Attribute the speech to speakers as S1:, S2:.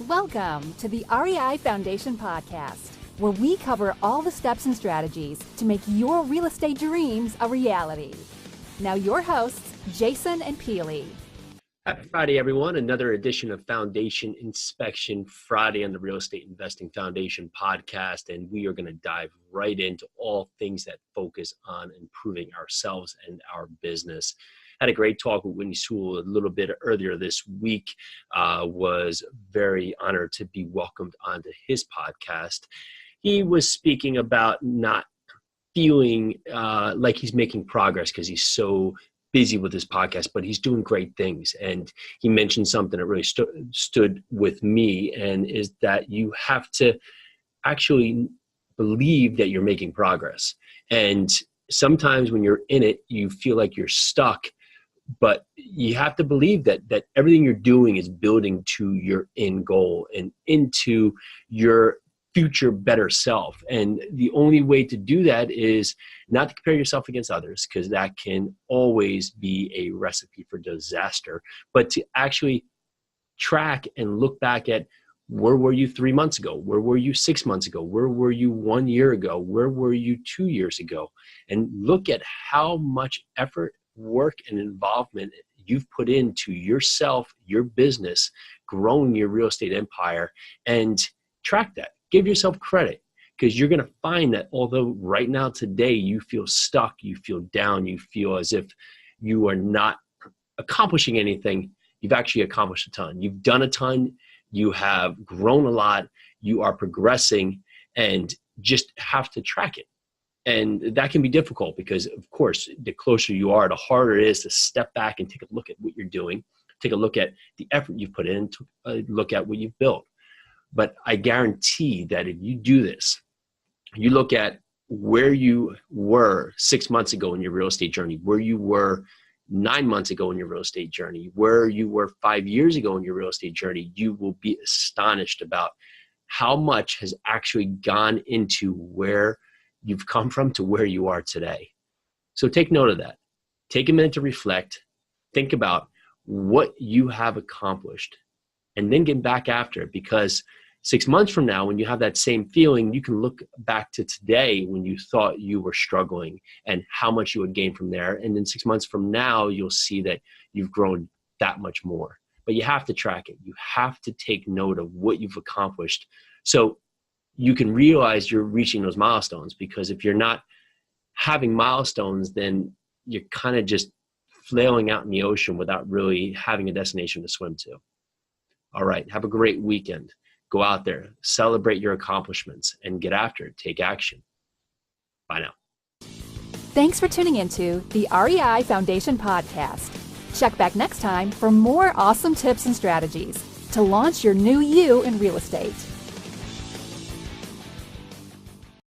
S1: Welcome to the REI Foundation Podcast, where we cover all the steps and strategies to make your real estate dreams a reality. Now your hosts, Jason and Pili.
S2: Happy Friday, everyone. Another edition of Foundation Inspection Friday on the Real Estate Investing Foundation podcast. And we are going to dive right into all things that focus on improving ourselves and our business. Had a great talk with Whitney Sewell a little bit earlier this week. Was very honored to be welcomed onto his podcast. He was speaking about not feeling like he's making progress because he's so busy with his podcast, but he's doing great things. And he mentioned something that really stood with me, and is that you have to actually believe that you're making progress. And sometimes when you're in it, you feel like you're stuck, but you have to believe that everything you're doing is building to your end goal and into your future better self. And the only way to do that is not to compare yourself against others, because that can always be a recipe for disaster, but to actually track and look back at where were you 3 months ago? Where were you 6 months ago? Where were you 1 year ago? Where were you 2 years ago? And look at how much effort, work, and involvement you've put into yourself, your business, growing your real estate empire, and track that. Give yourself credit, because you're going to find that although right now today you feel stuck, you feel down, you feel as if you are not accomplishing anything, you've actually accomplished a ton. You've done a ton, you have grown a lot, you are progressing, and just have to track it. And that can be difficult because, of course, the closer you are, the harder it is to step back and take a look at what you're doing, take a look at the effort you've put in, look at what you've built. But I guarantee that if you do this, you look at where you were 6 months ago in your real estate journey, where you were 9 months ago in your real estate journey, where you were 5 years ago in your real estate journey, you will be astonished about how much has actually gone into where you've come from to where you are today. So take note of that. Take a minute to reflect, think about what you have accomplished, and then get back after it, because 6 months from now, when you have that same feeling, you can look back to today when you thought you were struggling and how much you would gain from there. And then 6 months from now, you'll see that you've grown that much more. But you have to track it. You have to take note of what you've accomplished so you can realize you're reaching those milestones. Because if you're not having milestones, then you're kind of just flailing out in the ocean without really having a destination to swim to. All right, have a great weekend. Go out there, celebrate your accomplishments, and get after it. Take action. Bye now.
S1: Thanks for tuning into the REI Foundation Podcast. Check back next time for more awesome tips and strategies to launch your new you in real estate.